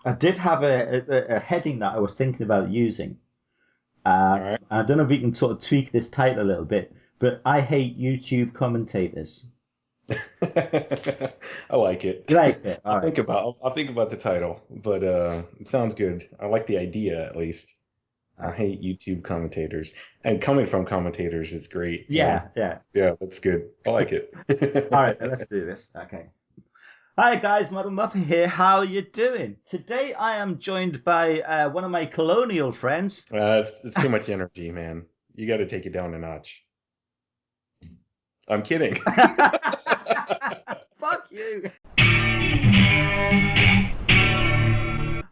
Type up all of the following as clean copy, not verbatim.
I did have a heading that I was thinking about using. All right. I don't know if we can sort of tweak this title a little bit, but I hate YouTube commentators. I like it. You like it? All I'll right. think about I'll think about the title, but it sounds good. I like the idea at least. I Uh, hate YouTube commentators. And coming from commentators is great, you know. yeah, yeah. Yeah, that's good. I like All right, then it. let's do this. Okay. Hi guys, Muddledmuppet here. How are you doing? Today I am joined by one of my colonial friends. It's too much energy, man. You got to take it down a notch. I'm kidding. Fuck you.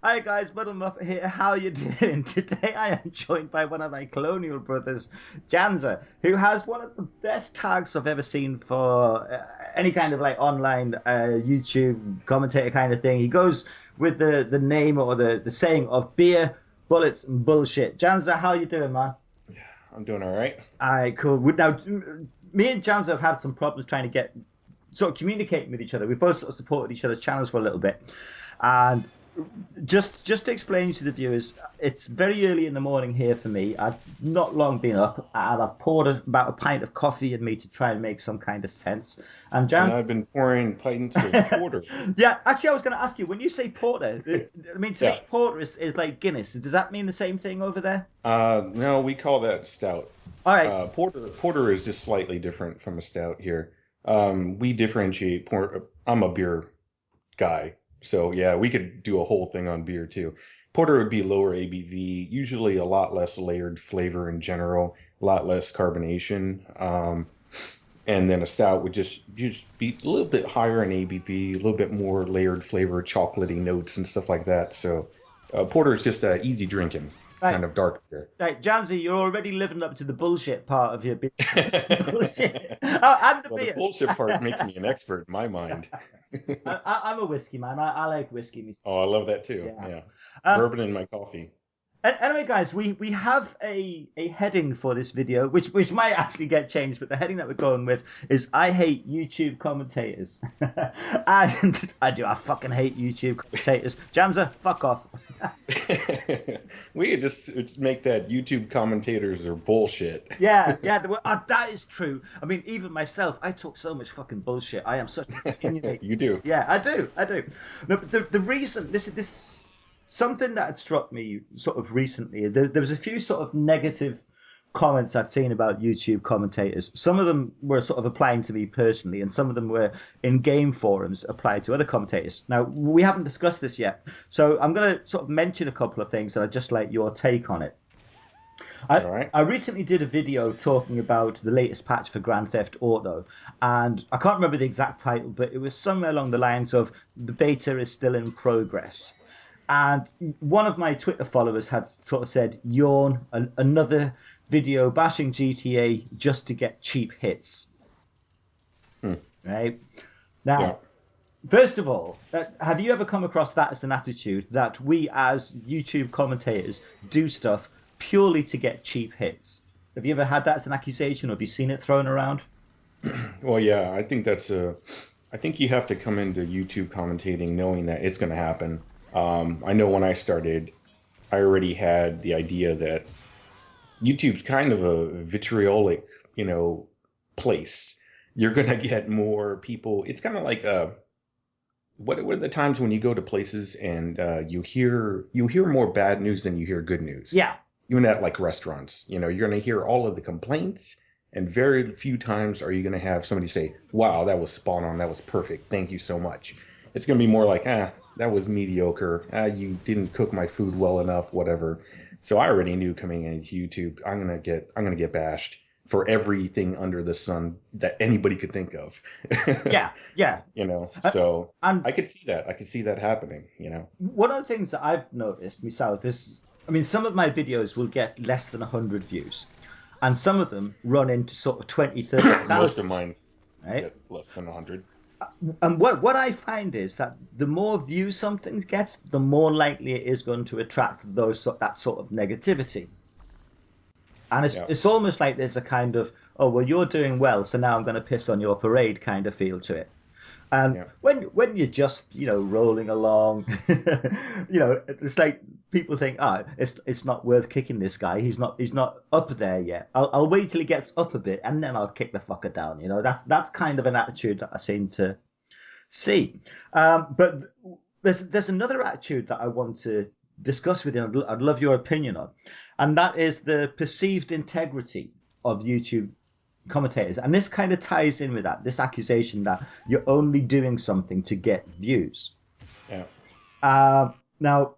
Hi guys, Muddle Muppet here. How you doing? Today I am joined by one of my colonial brothers, Janza, who has one of the best tags I've ever seen for any kind of like online YouTube commentator kind of thing. He goes with the name or the saying of beer, bullets, and bullshit. Janza, how you doing, man? I'm doing all right. All right, cool. Now, me and Janza have had some problems trying to get sort of communicating with each other. We both sort of supported each other's channels for a little bit, and just to explain to the viewers, it's very early in the morning here for me. I've not long been up, and I've poured about a pint of coffee in me to try and make some kind of sense. And And Jan's, I've been pouring pints of porter. yeah, actually, I was going to ask you when you say porter. I mean, to me, Yeah. porter is like Guinness. Does that mean the same thing over there? No, we call that stout. All right, Porter is just slightly different from a stout here. We differentiate port. I'm a beer guy, so yeah, we could do a whole thing on beer too. Porter would be lower ABV, usually a lot less layered flavor in general, a lot less carbonation. And then a stout would just be a little bit higher in ABV, a little bit more layered flavor, chocolatey notes and stuff like that. So porter is just easy drinking, right. kind of dark beer. Right, Janzi, you're already living up to the bullshit part of your business. Bullshit. Oh, and the Well, the beer. bullshit part makes me an expert in my mind. I'm a whiskey man. I like whiskey myself. Oh, I love that too. Yeah. Yeah. Um, Bourbon in my coffee. Anyway, guys, we have a heading for this video, which might actually get changed, but the heading that we're going with is "I hate YouTube commentators," and I fucking hate YouTube commentators. Janza, fuck off. We could just make that YouTube commentators are bullshit. Yeah, yeah, that is true. I mean, even myself, I talk so much fucking bullshit. I am such an opinionated. You do. Yeah, I do. No, but the reason this something that had struck me sort of recently. There was a few sort of negative comments I'd seen about YouTube commentators. Some of them were sort of applying to me personally, and some of them were in game forums applied to other commentators. Now we haven't discussed this yet, so I'm going to sort of mention a couple of things, and I'd just like your take on it. I, All right. I recently did a video talking about the latest patch for Grand Theft Auto, and I can't remember the exact title, but it was somewhere along the lines of the beta is still in progress. And one of my Twitter followers had sort of said, "Yawn, another video bashing GTA just to get cheap hits." Hmm. Right Yeah. now, first of all, have you ever come across that as an attitude that we as YouTube commentators do stuff purely to get cheap hits? Have you ever had that as an accusation, or have you seen it thrown around? Well, yeah, I think that's a. I think you have to come into YouTube commentating knowing that it's going to happen. I know when I started, I already had the idea that YouTube's kind of a vitriolic, you know, place. You're going to get more people. It's kind of like what are the times when you go to places and you hear more bad news than you hear good news, Yeah, even at like restaurants. You know, you're going to hear all of the complaints, and very few times are you going to have somebody say, "Wow, that was spot on. That was perfect. Thank you so much." It's going to be more like, "Ah, that was mediocre. Ah, you didn't cook my food well enough. Whatever." So I already knew coming into YouTube, I'm gonna get bashed for everything under the sun that anybody could think of. yeah, yeah. You know, Uh, so And I could see that. I could see that happening, you know. one of the things that I've noticed myself is, I mean, some of my videos will get less than 100 views, and some of them run into sort of 20, Most of 30,000, mine right? get less than 100. And what I find is that the more views something gets, the more likely it is going to attract that sort of negativity. And Yeah. it's almost like there's a kind of, oh well, you're doing well, so now I'm going to piss on your parade kind of feel to it. And Yeah. when you're just, rolling along, it's like people think, it's not worth kicking this guy. He's not up there yet. I'll wait till he gets up a bit and then I'll kick the fucker down. That's kind of an attitude that I seem to see. But there's another attitude that I want to discuss with you. I'd love your opinion on, and that is the perceived integrity of YouTube commentators. And this kind of ties in with that, this accusation that you're only doing something to get views. Yeah. Now,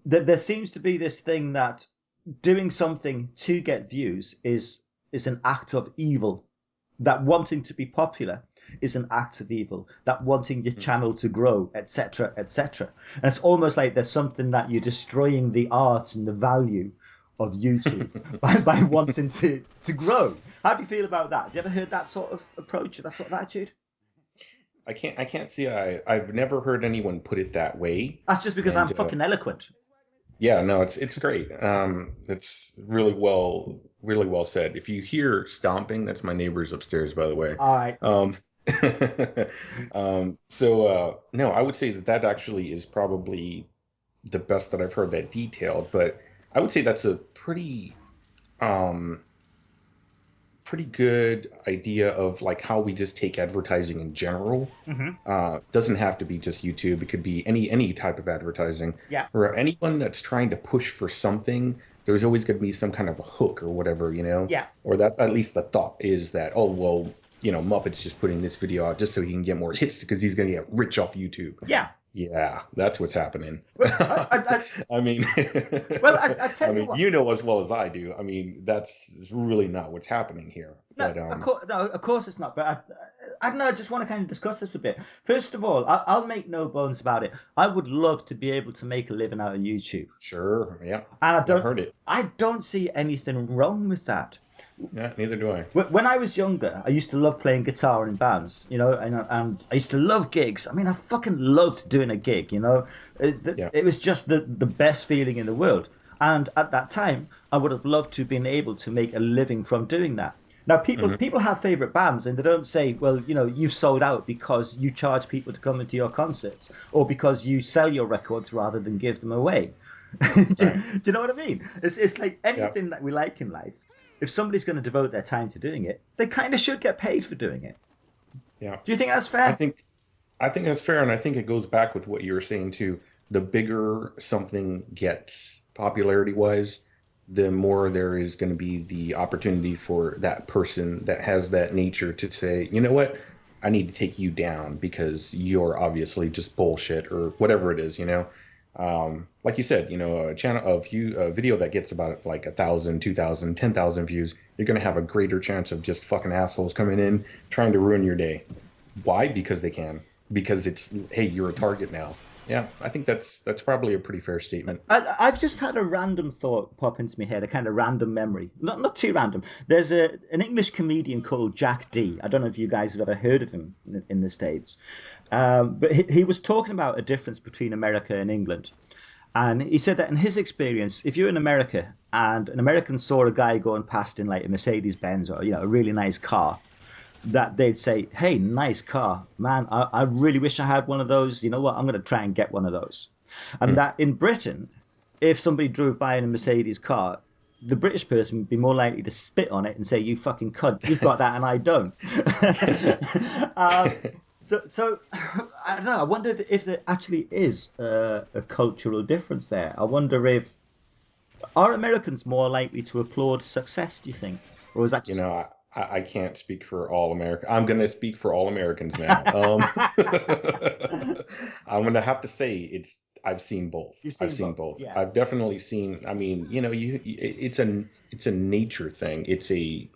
there seems to be this thing that doing something to get views is an act of evil. That wanting to be popular is an act of evil. That wanting your channel to grow, etc., etc. And it's almost like there's something that you're destroying the art and the value of YouTube by wanting to grow. How do you feel about that? Have you ever heard that sort of approach, that sort of attitude? I can't see. I've never heard anyone put it that way. That's just because I'm And fucking eloquent. yeah, no, it's great. It's really well said. If you hear stomping, that's my neighbors upstairs, by the way. All right. No, I would say that actually is probably the best that I've heard that detailed, but I would say that's a um, pretty good idea of like how we just take advertising in general. Mm-hmm. Doesn't have to be just YouTube. It could be any type of advertising. Yeah. Or anyone that's trying to push for something, there's always going to be some kind of a hook or whatever, Yeah. Or that at least the thought is that, oh well, Muppet's just putting this video out just so he can get more hits because he's going to get rich off YouTube. Yeah. Yeah, that's what's happening. Well, I mean, well, I tell you what. you know as well as I do. I mean, that's really not what's happening here. No, But of course it's not. But I don't know. I just want to kind of discuss this a bit. First of all, I'll make no bones about it. I would love to be able to make a living out of YouTube, sure, yeah, and I've heard it. I don't see anything wrong with that. Yeah, neither do I. When I was younger, I used to love playing guitar in bands, and I used to love gigs. I mean, I fucking loved doing a gig, Yeah. It was just the best feeling in the world. And at that time, I would have loved to have been able to make a living from doing that. Now, people have favorite bands, and they don't say, well, you've sold out because you charge people to come into your concerts, or because you sell your records rather than give them away. Do you know what I mean? It's like anything that we like in life. If somebody's going to devote their time to doing it, they kind of should get paid for doing it. Yeah. Do you think that's fair? I think that's fair, and I think it goes back with what you were saying too. The bigger something gets popularity-wise, the more there is going to be the opportunity for that person that has that nature to say, you know what, I need to take you down because you're obviously just bullshit or whatever it is, Like you said, a video that gets about like 1,000, 2,000, 10,000 views, you're going to have a greater chance of just fucking assholes coming in trying to ruin your day. Why? Because they can. Because it's, hey, you're a target now. Yeah, I think that's probably a pretty fair statement. I've just had a random thought pop into my head, a kind of random memory. Not too random. There's an English comedian called Jack D. I don't know if you guys have ever heard of him in the States. But he was talking about a difference between America and England. And he said that in his experience, if you're in America and an American saw a guy going past in like a Mercedes Benz or, a really nice car, that they'd say, hey, nice car, man, I really wish I had one of those. You know what? I'm going to try and get one of those. And that in Britain, if somebody drove by in a Mercedes car, the British person would be more likely to spit on it and say, you fucking cunt, you've got that and I don't. So I don't know. I wondered if there actually is a cultural difference there. I wonder if are Americans more likely to applaud success? Do you think, or is that just I can't speak for all America. I'm going to speak for all Americans now. I'm going to have to say I've seen both. I've seen both. Yeah. I've definitely seen. I mean, it's a nature thing. It's a,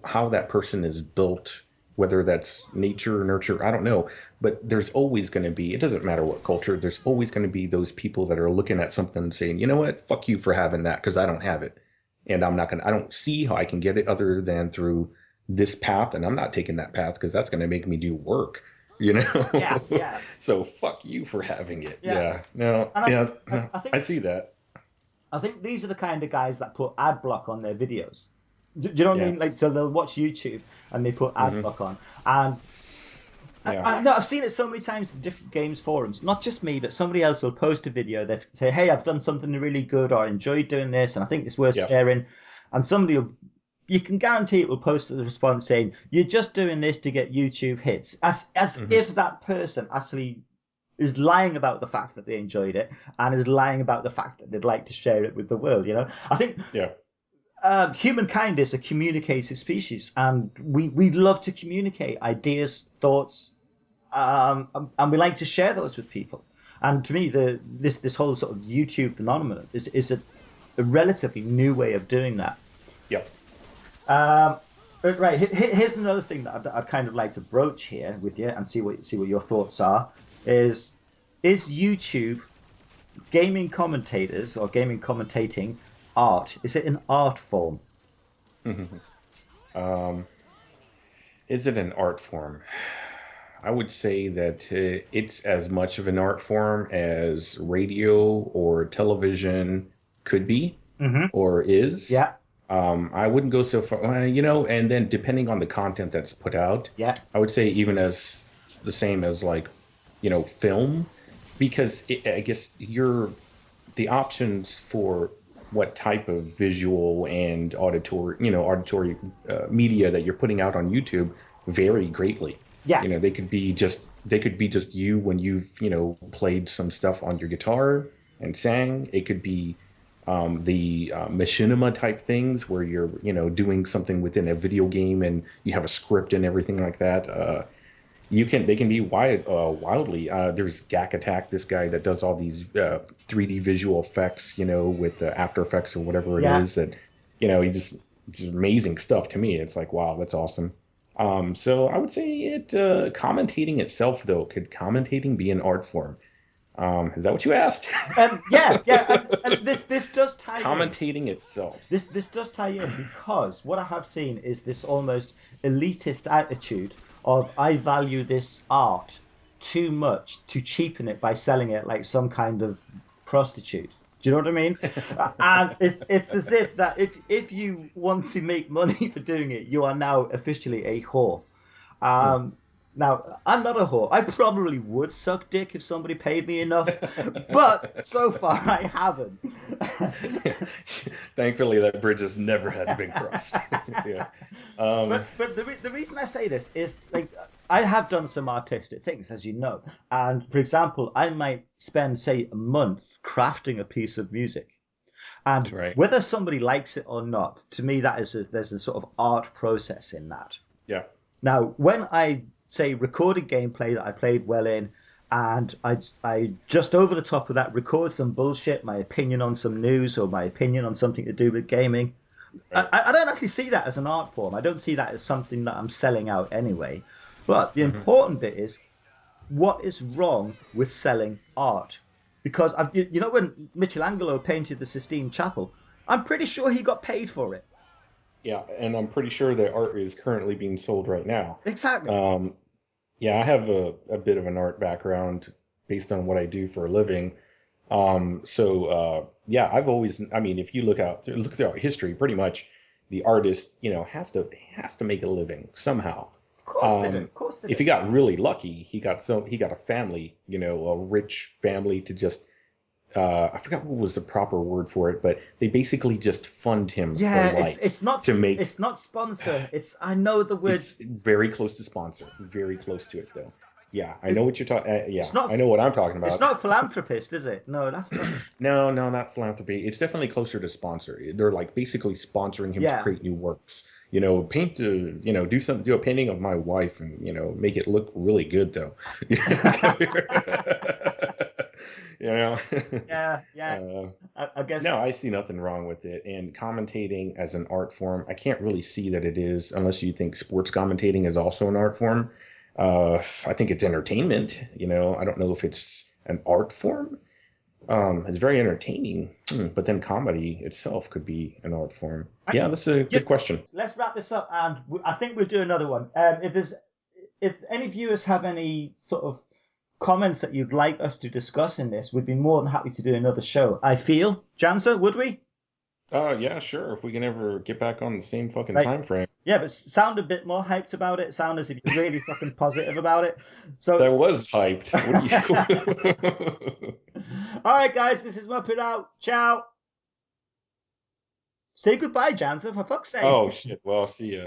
how that person is built. Whether that's nature or nurture, I don't know. But there's always going to be, it doesn't matter what culture, there's always going to be those people that are looking at something and saying, you know what, fuck you for having that because I don't have it. And I don't see how I can get it other than through this path. And I'm not taking that path because that's going to make me do work, Yeah. So fuck you for having it. Yeah. No, And I see that. I think these are the kind of guys that put ad block on their videos. Do you know what I mean? Like, so they'll watch YouTube and they put ad block on. And Yeah. No, I've seen it so many times in different games forums. Not just me, but somebody else will post a video. They say, "Hey, I've done something really good, or I enjoyed doing this, and I think it's worth Yeah. sharing." And somebody will, you can guarantee it will post a response saying, "You're just doing this to get YouTube hits," as Hmm. if that person actually is lying about the fact that they enjoyed it and is lying about the fact that they'd like to share it with the world. I think Yeah. humankind is a communicative species, and we love to communicate ideas, thoughts, and we like to share those with people. And to me, this whole sort of YouTube phenomenon is a relatively new way of doing that. Yeah. But right, here's another thing that I'd kind of like to broach here with you and see what your thoughts are. Is YouTube gaming commentators or gaming commentating art? Is it an art form? Um, is it an art form? I would say that it's as much of an art form as radio or television could be Hmm. or is. Yeah, I wouldn't go so far, and then depending on the content that's put out, yeah, I would say even as the same as like, film, because I guess the options for what type of visual and auditory media that you're putting out on YouTube vary greatly. yeah, They could be just you when you've played some stuff on your guitar and sang. It could be the machinima type things where you're doing something within a video game and you have a script and everything like that. They can be wildly. There's Gak Attack, this guy that does all these 3D visual effects, with After Effects or whatever it yeah. is. That he just amazing stuff to me. It's like, wow, that's awesome. So I would say commentating itself though, could commentating be an art form? Is that what you asked? Yeah, yeah, and this does tie in. Commentating itself. This does tie in because what I have seen is this almost elitist attitude of I value this art too much to cheapen it by selling it like some kind of prostitute. Do you know what I mean? And it's as if that if you want to make money for doing it, you are now officially a whore. Hmm. Um, Now, I'm not a whore. I probably would suck dick if somebody paid me enough, but so far I haven't. Thankfully, that bridge has never had been crossed. Yeah. Um, But the reason I say this is like I have done some artistic things, as you know, and for example, I might spend say a month crafting a piece of music, and right. whether somebody likes it or not, to me that there's a sort of art process in that. Yeah. Now, when I say recorded gameplay that I played well in, and I just over the top of that record some bullshit, my opinion on some news or my opinion on something to do with gaming, Right. I don't actually see that as an art form. I don't see that as something that I'm selling out anyway. But the Hmm. important bit is what is wrong with selling art? Because when Michelangelo painted the Sistine Chapel, I'm pretty sure he got paid for it. Yeah, and I'm pretty sure that art is currently being sold right now. Exactly. Um, yeah, I have a bit of an art background based on what I do for a living. Yeah, I mean, if you look throughout history, pretty much the artist, has to make a living somehow. Of course they do. Um, Of course they if do. he got really lucky, he got a family, a rich family to just I forgot what was the proper word for it, but they basically just fund him for Yeah, life to make. it's not sponsor. It's I know the word. It's very close to sponsor, very close to it though. Yeah, I know It's what you're talking. it's Yeah, I not know what I'm talking it's about. not philanthropist, is it? No, that's not. No, no, not philanthropy. It's definitely closer to sponsor. They're like basically sponsoring him to Yeah. create new works. Do a painting of my wife and make it look really good though. You know. Yeah, yeah. Uh, I no, guess I see nothing wrong with it. And commentating as an art form, I can't really see that it is, unless you think sports commentating is also an art form. I think it's entertainment. I don't know if it's an art form. It's very entertaining, but then comedy itself could be an art form. I, Yeah, that's a yeah, good question. let's wrap this up, and I think we'll do another one. If any viewers have any sort of comments that you'd like us to discuss in this, we'd be more than happy to do another show. I feel, Jansa, would we? Yeah, sure. If we can ever get back on the same fucking Right. time frame. Yeah, but sound a bit more hyped about it. Sound as if you're really fucking positive about it. So, That was hyped. What are you? all right, guys, this is Muppet out. Ciao. Say goodbye, Jansen, for fuck's sake. Oh shit. Well, I'll see ya.